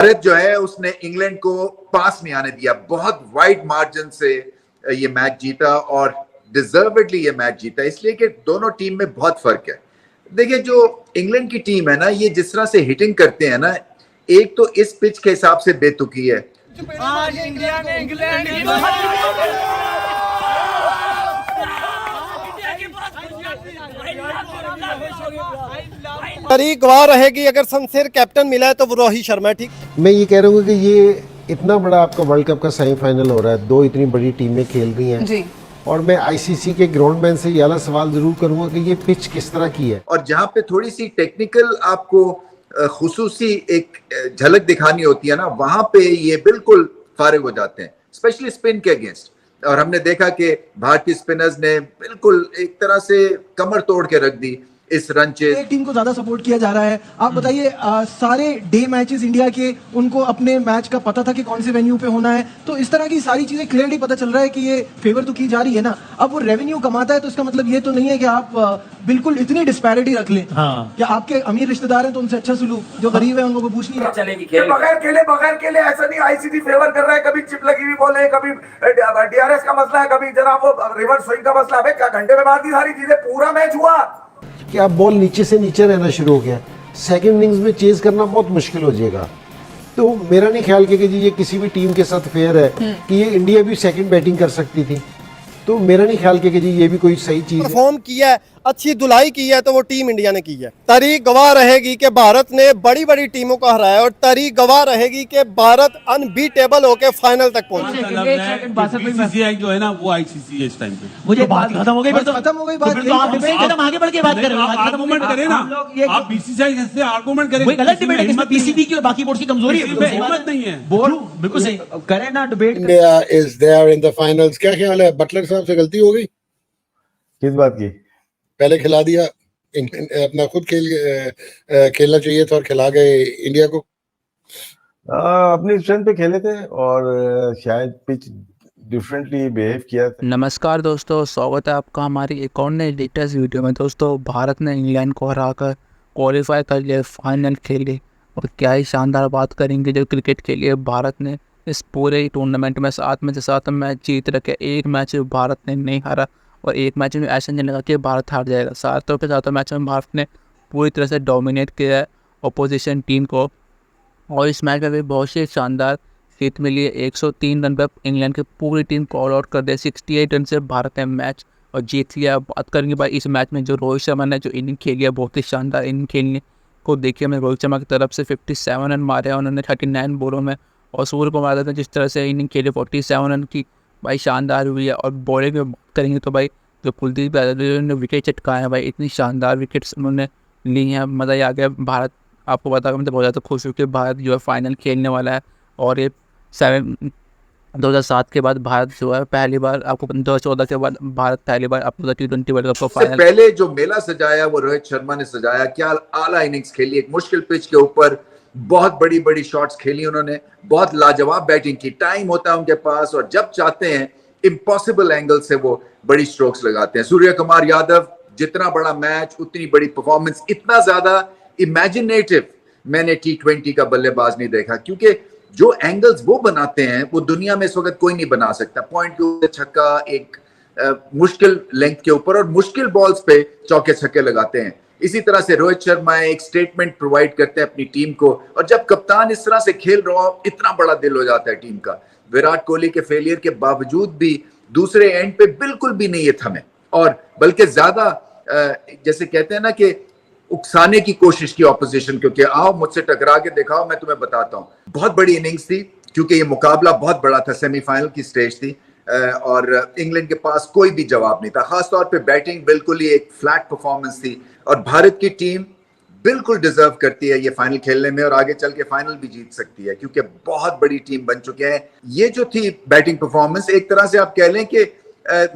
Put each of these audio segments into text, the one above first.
भारत जो है उसने इंग्लैंड को पास नहीं आने दिया, बहुत वाइड मार्जिन से ये मैच जीता और डिजर्वेडली ये मैच जीता, इसलिए कि दोनों टीम में बहुत फर्क है। देखिए जो इंग्लैंड की टीम है ना, ये जिस तरह से हिटिंग करते हैं ना, एक तो इस पिच के हिसाब से बेतुकी है। आज इंडिया ने इंग्लैंड तारीख गवाह रहेगी, अगर शमशेर कैप्टन मिला है तो वो रोहित शर्मा है। ठीक, मैं ये कह रहा हूँ कि ये इतना बड़ा आपका वर्ल्ड कप का सेमीफाइनल हो रहा है, दो इतनी बड़ी टीमें खेल रही हैं जी। और मैं आईसीसी के ग्राउंडमैन से ये वाला सवाल जरूर करूंगा कि ये पिच किस तरह की है, और जहां पे थोड़ी सी टेक्निकल आपको खुसूसी एक झलक दिखानी होती है ना, वहां पे ये बिल्कुल फारिग हो जाते हैं, स्पेशली स्पिन के अगेंस्ट। और हमने देखा कि भारतीय स्पिनर्स ने बिल्कुल एक तरह से कमर तोड़ के रख दी इस रन चेज। एक टीम को ज्यादा सपोर्ट किया जा रहा है। आप बताइए, सारे डे मैचेस इंडिया के, उनको अपने मैच का पता था कि कौन से वेन्यू पे होना है, तो इस तरह की सारी चीजें क्लियरली पता चल रहा है कि ये फेवर तो की जा रही है ना। अब वो रेवेन्यू कमाता है तो इसका मतलब ये तो नहीं है कि आप बिल्कुल इतनी डिस्पैरिटी रख लें। हाँ। क्या आपके अमीर रिश्तेदार हैं तो उनसे अच्छा सलूक, जो गरीब है उनको पूछ नहीं चलेगी। बगैर खेले ऐसा नहीं, आईसीसी फेवर कर रहा है, कभी चिप लगी हुई बोले, कभी डीआरएस का मसला है, कभी जनाब वो रिवर्स स्विंग का मसला है। घंटे में बाद की सारी चीजें, पूरा मैच हुआ कि आप बॉल नीचे से नीचे रहना शुरू हो गया, सेकंड इनिंग्स में चेज करना बहुत मुश्किल हो जाएगा। तो मेरा नहीं ख्याल कि जी ये किसी भी टीम के साथ फेयर है कि ये इंडिया भी सेकंड बैटिंग कर सकती थी। तो मेरा नहीं ख्याल कि जी ये भी कोई सही चीज है। परफॉर्म किया है, अच्छी धुलाई की है, तो वो टीम इंडिया ने की है। तारीख गवाह रहेगी कि भारत ने बड़ी बड़ी टीमों को हराया, और तारीख गवाह रहेगी कि भारत अनबीटेबल होकर फाइनल तक पहुंचा। बीसीसीआई जो है ना वो आईसीसी है इस टाइम पे। मुझे बात खत्म हो गई, खत्म हो गई बात। आप डिबेट हम आगे बढ़ के बात कर रहे हैं, आर्गुमेंट करें ना, आप बीसीसीआई से आर्गुमेंट करें। कोई गलत डिबेट है इसमें, पीसीबी की और बाकी बोर्ड की कमजोरी है, हिम्मत नहीं है। बोर्ड बिल्कुल सही करें ना debate. India is there in the finals. क्या ख्याल है, बटलर साहब से गलती हो गई? किस बात की? पहले खिला दिया, अपना खुद खेलना चाहिए था और खिला गए इंडिया को। अपनी स्ट्रेंथ पे खेले थे और शायद पिच डिफरेंटली बिहेव किया था। नमस्कार दोस्तों, स्वागत है आपका हमारी एक और नई लेटेस्ट वीडियो में। दोस्तों, भारत ने इंग्लैंड को हराकर क्वालिफाई कर लिया, फाइनल खेले, और क्या ही शानदार बात करेंगे जो क्रिकेट खेली है भारत ने इस पूरे टूर्नामेंट में। 7 में से 7 मैच जीत रखे, एक मैच भारत ने नहीं हारा, और एक मैच में ऐसा नहीं लगा कि भारत हार जाएगा। 7 के 7 मैच में भारत ने पूरी तरह से डोमिनेट किया है अपोजिशन टीम को, और इस मैच में भी बहुत से शानदार जीत मिली है। 103 रन पर इंग्लैंड की पूरी टीम कॉल आउट कर दिया, 68 रन से भारत ने मैच और जीत लिया। बात करेंगे भाई इस मैच में जो रोहित शर्मा ने जो इनिंग खेली है, बहुत ही शानदार इनिंग खेलने को देखिए। हमने रोहित शर्मा की तरफ से 57 रन मारे, उन्होंने 39 बॉलों में, और सूर्य कुमार ने जिस तरह से इनिंग खेली 47 रन की, भाई शानदार हुई है। और बॉलिंग में बात करेंगे तो भाई जो कुलदीप यादव ने विकेट चटकाए हैं, भाई इतनी शानदार विकेट्स उन्होंने ली हैं, मज़ा ही आ गया। भारत, आपको पता, मैं तो बहुत ज़्यादा खुश हूँ कि भारत जो है फाइनल खेलने वाला है। और ये 2007 के बाद भारत जो है पहली बार, आपको 2014 के बाद भारत पहली बार अपना T20 वर्ल्ड कप को फाइनल। पहले जो मेला सजाया वो रोहित शर्मा ने सजाया, क्या आला इनिंग्स खेली, एक मुश्किल पिच के ऊपर बहुत बड़ी बड़ी शॉट्स खेली उन्होंने, बहुत लाजवाब बैटिंग की, टाइम होता है उनके पास, और जब चाहते हैं इम्पॉसिबल एंगल से वो बड़ी स्ट्रोक्स लगाते हैं। सूर्य कुमार यादव, जितना बड़ा मैच उतनी बड़ी परफॉर्मेंस, इतना ज्यादा इमेजिनेटिव मैंने T20 का बल्लेबाज नहीं देखा, क्योंकि जो एंगल्स वो बनाते हैं वो दुनिया में इस वक्त कोई नहीं बना सकता। पॉइंट के ऊपर छक्का, एक मुश्किल लेंथ के ऊपर, और मुश्किल बॉल्स पे चौके छक्के लगाते हैं। इसी तरह से रोहित शर्मा एक स्टेटमेंट प्रोवाइड करते हैं अपनी टीम को, और जब कप्तान इस तरह से खेल रहा हो, इतना बड़ा दिल हो जाता है टीम का। विराट कोहली के फेलियर के बावजूद भी दूसरे एंड पे बिल्कुल भी नहीं ये थमे, और बल्कि ज्यादा जैसे कहते हैं ना कि उकसाने की कोशिश की ऑपोजिशन, क्योंकि आओ मुझसे टकरा के दिखाओ, मैं तुम्हें बताता हूँ। बहुत बड़ी इनिंग्स थी, क्योंकि ये मुकाबला बहुत बड़ा था, सेमीफाइनल की स्टेज थी, और इंग्लैंड के पास कोई भी जवाब नहीं था। खासतौर पे बैटिंग बिल्कुल ही एक फ्लैट परफॉर्मेंस थी, और भारत की टीम बिल्कुल डिजर्व करती है ये फाइनल खेलने में, और आगे चल के फाइनल भी जीत सकती है, क्योंकि बहुत बड़ी टीम बन चुके हैं। ये जो थी बैटिंग परफॉर्मेंस, एक तरह से आप कह लें कि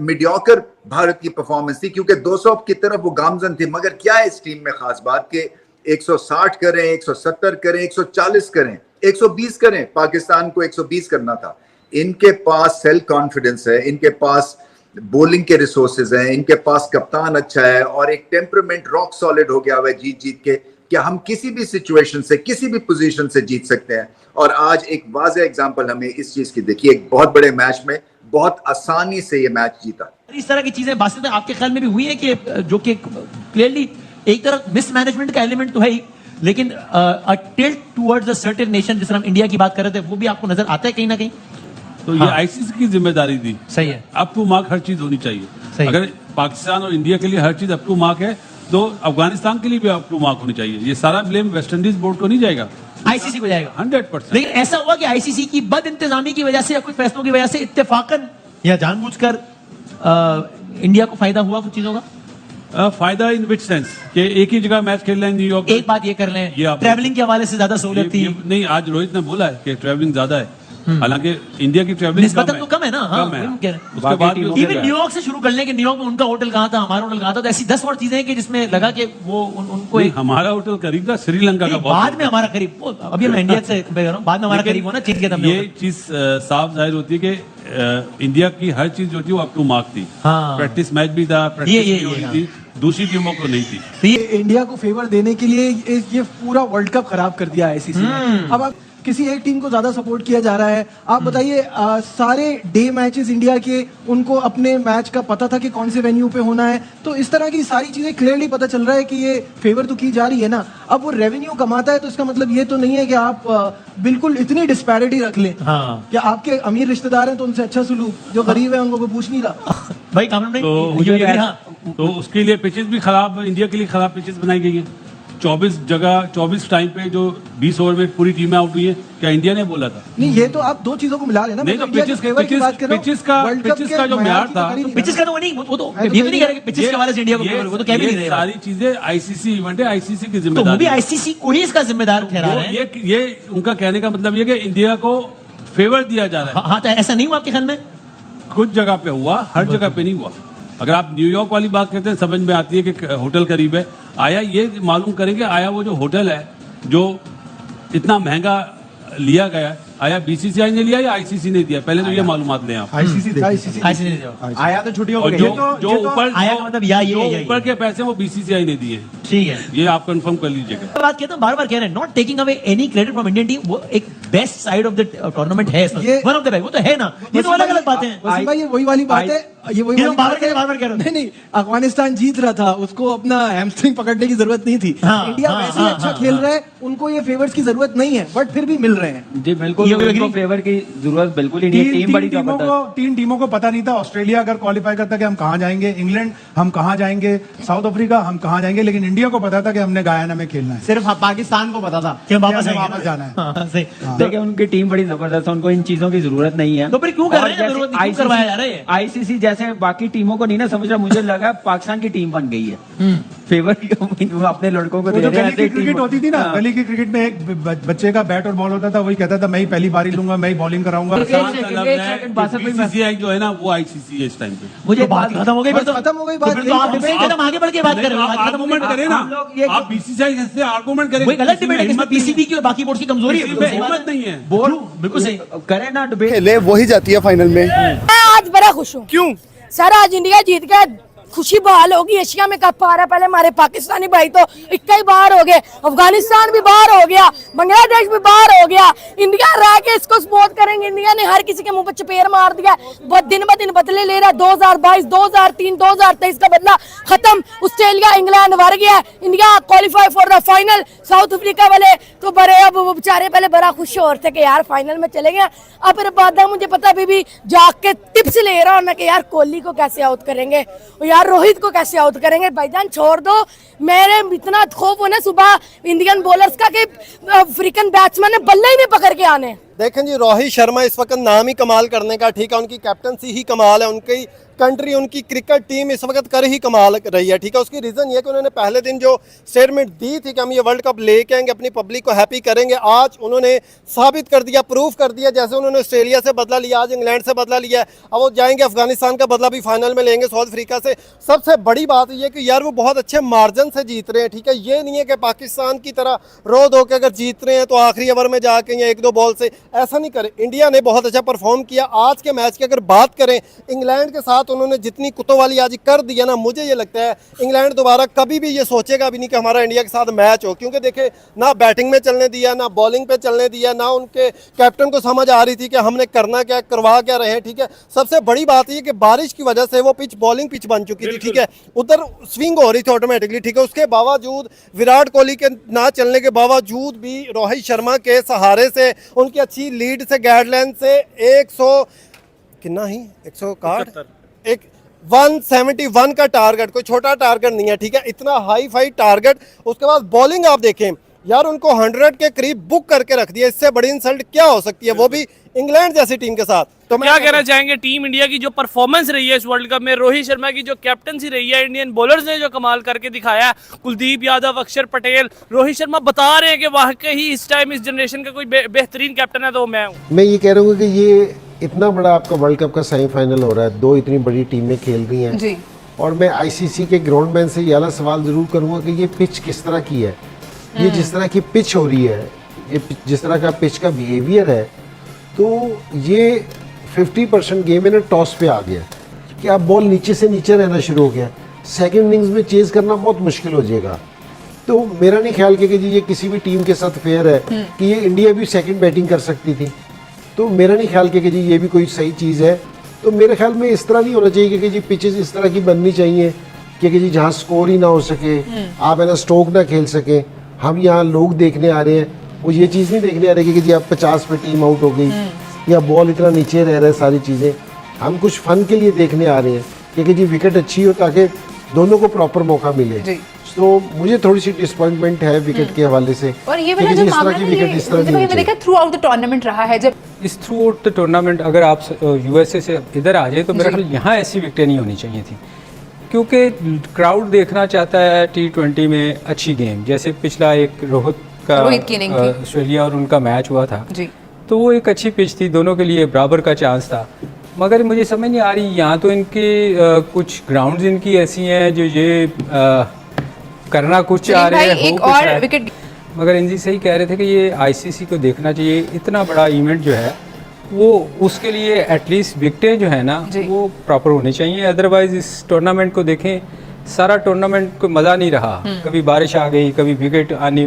मीडियोकर भारत की परफॉर्मेंस थी, क्योंकि 200 की तरफ वो गामजन थी। मगर क्या है इस टीम में खास बात कि 160 करें, 170 करें, 140 करें, 120 करें, पाकिस्तान को 120 करना था। इनके पास सेल्फ कॉन्फिडेंस है, इनके पास बॉलिंग के रिसोर्सेज हैं, इनके पास कप्तान अच्छा है, और एक टेम्परामेंट रॉक सॉलिड हो गया हुआ है जीत जीत के, कि हम किसी भी सिचुएशन से, किसी भी पोजीशन से जीत सकते हैं। और आज एक वाज़ेह एग्जांपल हमें इस चीज की देखिए, एक बहुत बड़े मैच में बहुत आसानी से ये मैच जीता। इस तरह की चीजें बासित आपके ख्याल में भी हुई है कि जो कि क्लियरली एक तरह मिसमैनेजमेंट का एलिमेंट तो है ही, लेकिन tilt towards a certain nation, जिस तरह हम इंडिया की बात कर रहे थे, वो भी आपको नजर आता है कहीं ना कहीं? तो ये आईसीसी की जिम्मेदारी थी। सही है। अप टू मार्क हर चीज होनी चाहिए। सही। अगर पाकिस्तान और इंडिया के लिए हर चीज अप टू मार्क है, तो अफगानिस्तान के लिए भी अप टू मार्क होनी चाहिए। ये सारा ब्लेम वेस्ट इंडीज बोर्ड को नहीं जाएगा, आईसीसी को जाएगा 100%। लेकिन ऐसा हुआ कि आईसीसी की बद इंतजामी की वजह से या कुछ फैसलों की वजह से इत्तेफाकन या जानबूझकर इंडिया को फायदा हुआ कुछ चीजों का? फायदा इन विच सेंस कि एक ही जगह मैच खेल रहे हैं न्यूयॉर्क में। एक बात ये कर लें, ये आप- ट्रैवलिंग के हवाले से ज्यादा सहूलियत थी। नहीं, आज रोहित ने बोला है कि ट्रैवलिंग ज्यादा है, हालांकि इंडिया की ट्रैवलिंग निस्बतन तो कम है ना। हाँ, कम है। वही कह रहे हैं। उसके बाद भी हो इवन गया। न्यूयॉर्क से शुरू कर लें कि न्यूयॉर्क में उनका होटल कहाँ था, हमारा होटल कहाँ था, तो ऐसी 10 और चीजें हैं कि जिसमें लगा कि वो उनको नहीं, एक हमारा होटल करीब था श्रीलंका का। नहीं, बहुत बाद में हमारा करीब अभी मैं इंडिया से compare कर रहा हूँ, बाद में हमारा लेकिन करीब होना चीज के दम ये चीज साफ जाहिर होती है कि इंडिया की हर चीज जो थी वो अप टू मार्क थी। हाँ। प्रैक्टिस मैच भी था, प्रैक्टिस ये, भी हो रही हाँ। थी, दूसरी टीमों को नहीं थी। ये इंडिया को फेवर देने के लिए ये पूरा वर्ल्ड कप खराब कर दिया आईसीसी ने। अब आप किसी एक टीम को ज्यादा सपोर्ट किया जा रहा है। आप बताइए, सारे डे मैचेस इंडिया के, उनको अपने मैच का पता था कि कौन से वेन्यू पे होना है, तो इस तरह की सारी चीजें क्लियरली पता चल रहा है कि ये फेवर तो की जा रही है ना। अब वो रेवेन्यू कमाता है तो इसका मतलब ये तो नहीं है कि आप बिल्कुल इतनी डिस्पैरिटी रख लें। हाँ। कि आपके अमीर रिश्तेदार हैं तो उनसे अच्छा सलूक, जो गरीब है उनको कोई पूछ नहीं रहा। भाई कामरान भाई, तो ये हाँ, तो उसके लिए पिचेस भी खराब, इंडिया के लिए खराब पिचेस बनाई गई है। 24 टाइम पे जो 20 ओवर में पूरी टीमें आउट हुई है, क्या इंडिया ने बोला था? नहीं, ये तो आप दो चीजों को मिला लेना। नहीं, मैं तो इंडिया के फेवर की बात कर रहा हूं। पिचेस का वर्ल्ड कप के जो मैच म्यार की था, तो कर ही नहीं पिचेस का तो वो नहीं, वो तो ये भी नहीं कह रहे कि पिचेस के हवाले से इंडिया को फेवर, वो तो कह भी नहीं रहे। सारी चीजें आईसीसी इवेंट है, आईसीसी की तो वो भी जिम्मेदारी है। आईसीसी को ही इसका जिम्मेदार ठहरा रहे हैं। ये उनका कहने का मतलब ये कि इंडिया को फेवर दिया जा रहा है। हाँ, तो ऐसा नहीं हुआ आपके ख्याल में? कुछ जगह पे हुआ, हर जगह पे नहीं हुआ। अगर आप न्यूयॉर्क वाली बात करते हैं, समझ में आती है कि होटल करीब है। आया ये मालूम करेंगे, आया वो जो होटल है जो इतना महंगा लिया गया है, आया बीसीसीआई ने लिया या आईसीसी ने दिया? पहले तो ये मालूमात लें आप। आईसीसी आया तो छुट्टियों और पे जो गई। जो ऊपर आया का मतलब या ऊपर के पैसे वो बीसीसीआई ने दिए हैं। ठीक है। ये आप कंफर्म कर लीजिएगा। बात कहता हूँ, बार बार कह रहे हैं, not taking away any credit from Indian team, वो एक best side of the tournament है, वन ऑफ द बेस्ट, वो तो है ना। ये तो अलग अलग बातें हैं। वसीम भाई, ये वही वाली बात है, ये वही ये वाली बार-बार बात कह है। रहे, बार-बार कह रहे हो। नहीं नहीं, अफगानिस्तान जीत रहा था, उसको अपना हैमस्ट्रिंग पकड़ने की जरूरत नहीं थी। हाँ, इंडिया हाँ, वैसे ही हाँ, अच्छा हाँ, खेल रहा है, उनको ये फेवर्स की जरूरत नहीं है, बट फिर भी मिल रहे हैं। जी बिल्कुल, ये उनको agree? फेवर की जरूरत बिल्कुल ही नहीं है। टीम बड़ी जबरदस्त। तीन टीमों को पता नहीं था। ऑस्ट्रेलिया अगर क्वालिफाई करता कि हम कहाँ जाएंगे, इंग्लैंड हम कहाँ जाएंगे, साउथ अफ्रीका हम कहाँ जाएंगे, लेकिन इंडिया को पता था कि हमने गयाना में खेलना है। सिर्फ पाकिस्तान को पता था कि वापस हमें आएंगे। वापस जाना है। हाँ, सही। देखिए उनकी टीम बड़ी जबरदस्त है, उनको इन चीजों की जरूरत नहीं है। तो फिर क्यों कर रहे हैं? जरूरत नहीं, क्यों करवाया जा रहा है? आईसीसी जैसे बाकी टीमों को नहीं ना समझ रहा, मुझे लगा पाकिस्तान की टीम बन गई है। फेवर अपने लड़कों को वो दे जो रहे हैं। गली की क्रिकेट होती थी ना, गली की क्रिकेट में एक बच्चे का बैट और बॉल होता था, वही कहता था मैं ही पहली बारी लूंगा, मैं ही बॉलिंग कराऊंगा। बीसीसीआई जो है ना वो आईसीसी है इस टाइम पे। मुझे बात खत्म हो गई, फिर तो खत्म हो गई बात। तो फिर तो आप डिबेट खत्म, आगे बढ़ के बात कर रहे हो। बात खत्म हो गई। आर्गूमेंट करें ना, आप बीसीसीआई से आर्गूमेंट करें। कोई गलत डिबेट है, इसमें पीसीबी की और बाकी बोर्ड की कमजोरी है। किसी में हिम्मत नहीं है। बोल बिल्कुल सही। करे ना डिबेट। खेले वही जाती है फाइनल में। मैं आज बड़ा खुश हूँ। क्यों? सर आज इंडिया जीत गया, खुशी बहाल होगी। एशिया में कप आ रहा है, पहले हमारे पाकिस्तानी भाई तो 21 बाहर हो गए, अफगानिस्तान भी बाहर हो गया, बांग्लादेश भी बाहर हो गया, इंडिया रह के इसको सपोर्ट करेंगे। इंडिया ने हर किसी के मुंह पर चपेट मार दिया, दिन ब दिन बदले ले रहा है। 2022, 2003, 2023 का बदला खत्म। ऑस्ट्रेलिया इंग्लैंड हार गया, India qualify for the final. South Africa वाले तो बड़े, अब वो बेचारे पहले बड़ा खुश हो रहे थे कि यार फाइनल में चले गए। अब फिर बाद मुझे पता भी जाके के टिप्स ले रहा हूँ मैं कि यार कोहली को कैसे आउट करेंगे और यार रोहित को कैसे आउट करेंगे। भाईजान छोड़ दो, मेरे इतना खौफ होने सुबह इंडियन बॉलर्स का कि अफ्रीकन बैट्समैन ने बल्ले ही नहीं पकड़ के आने। देखें जी, रोहित शर्मा इस वक्त नाम ही कमाल करने का, ठीक है, उनकी कैप्टनसी ही कमाल है, उनकी कंट्री, उनकी क्रिकेट टीम इस वक्त कर ही कमाल रही है, ठीक है। उसकी रीज़न ये कि उन्होंने पहले दिन जो स्टेटमेंट दी थी कि हम ये वर्ल्ड कप लेके आएंगे, अपनी पब्लिक को हैप्पी करेंगे, आज उन्होंने साबित कर दिया, प्रूफ कर दिया। जैसे उन्होंने ऑस्ट्रेलिया से बदला लिया, आज इंग्लैंड से बदला लिया है, अब वो जाएंगे अफगानिस्तान का बदला भी फाइनल में लेंगे साउथ अफ्रीका से। सबसे बड़ी बात ये कि यार वो बहुत अच्छे मार्जिन से जीत रहे हैं, ठीक है। ये नहीं है कि पाकिस्तान की तरह रो धो के अगर जीत रहे हैं तो आखिरी ओवर में जाके या 1-2 बॉल से, ऐसा नहीं करें। इंडिया ने बहुत अच्छा परफॉर्म किया। आज के मैच की अगर बात करें, इंग्लैंड के साथ साथ उन्होंने जितनी कुतुवाली आज कर दिया ना, मुझे ये लगता है इंग्लैंड दोबारा कभी भी ये सोचेगा भी नहीं कि हमारा इंडिया के साथ मैच हो, क्योंकि देखे ना बैटिंग में चलने दिया, ना बॉलिंग पे चलने दिया, ना उनके कैप्टन को समझ आ रही थी कि हमने करना क्या, करवा क्या रहे हैं। ठीक है, सबसे बड़ी बात ये कि बारिश की वजह से वो पिच बॉलिंग पिच बन चुकी थी। ठीक है, उधर स्विंग हो रही थी ऑटोमेटिकली। ठीक है, उसके बावजूद विराट कोहली के ना चलने के बावजूद भी रोहित शर्मा के सहारे से, उनकी अच्छी लीड से, गाइडलाइन से 171 का टारगेट, कोई छोटा टारगेट नहीं है। ठीक है, इतना हाई फाई टारगेट। उसके बाद बॉलिंग आप देखें यार, उनको 100 के करीब बुक करके रख दिया। इससे बड़ी इंसल्ट क्या हो सकती है, वो भी इंग्लैंड जैसी टीम के साथ। तो क्या कहना चाहेंगे टीम इंडिया की जो परफॉर्मेंस रही है इस वर्ल्ड कप में, रोहित शर्मा की जो कैप्टनसी रही है, इंडियन बॉलर्स ने जो कमाल करके दिखाया, कुलदीप यादव, अक्षर पटेल, रोहित शर्मा बता रहे हैं कि वाकई ही इस टाइम इस जनरेशन का कोई बेहतरीन कैप्टन है तो मैं हूँ। मैं ये कह रहा हूँ कि ये इतना बड़ा आपका वर्ल्ड कप का सेमीफाइनल हो रहा है, दो इतनी बड़ी टीमें खेल रही हैं जी। और मैं आईसीसी के ग्राउंडमैन से ये वाला सवाल जरूर करूँगा कि ये पिच किस तरह की है, ये जिस तरह की पिच हो रही है, ये जिस तरह का पिच का बिहेवियर है, तो ये 50% गेम है ना टॉस पे आ गया कि अब बॉल नीचे से नीचे रहना शुरू हो गया। सेकंड इनिंग्स में चेज करना बहुत मुश्किल हो जाएगा। तो मेरा नहीं ख्याल कि जी ये किसी भी टीम के साथ फेयर है कि ये इंडिया भी सेकंड बैटिंग कर सकती थी। तो मेरा नहीं ख्याल कि जी ये भी कोई सही चीज़ है। तो मेरे ख्याल में इस तरह नहीं होना चाहिए कि जी पिचेस इस तरह की बननी चाहिए कि जी जहाँ स्कोर ही ना हो सके, आप है ना स्ट्रोक ना खेल सके। हम यहाँ लोग देखने आ रहे हैं, वो ये चीज़ नहीं देखने आ रहे कि जी आप 50 पे टीम आउट हो गई या बॉल इतना नीचे रह रहा है, सारी चीज़ें हम कुछ फन के लिए देखने आ रहे हैं कि जी विकेट अच्छी हो ताकि दोनों को प्रॉपर मौका मिले। तो मुझे थोड़ी सी डिसअपॉइंटमेंट है विकेट के हवाले से। और ये वाला जो मामला है, ये देखा थ्रू आउट द टूर्नामेंट रहा है। जब इस थ्रू आउट द टूर्नामेंट अगर आप यूएसए से इधर आ जाए तो मेरा ख्याल यहाँ ऐसी विकेटें नहीं होनी चाहिए थी, क्योंकि क्राउड देखना चाहता है T20 में अच्छी गेम। जैसे पिछला एक रोहित का ऑस्ट्रेलिया और उनका मैच हुआ था जी, तो वो एक अच्छी पिच थी, दोनों के लिए बराबर का चांस था। मगर मुझे समझ नहीं आ रही यहाँ तो इनके कुछ ग्राउंड्स इनकी ऐसी हैं जो ये करना कुछ चाह रहे हैं, एक और विकेट। मगर इनजी सही कह रहे थे कि ये आईसीसी को देखना चाहिए, इतना बड़ा इवेंट जो है वो उसके लिए एटलीस्ट विकेटें जो है ना वो प्रॉपर होनी चाहिए। अदरवाइज इस टूर्नामेंट को देखें, सारा टूर्नामेंट को मज़ा नहीं रहा, कभी बारिश आ गई, कभी विकेट आनी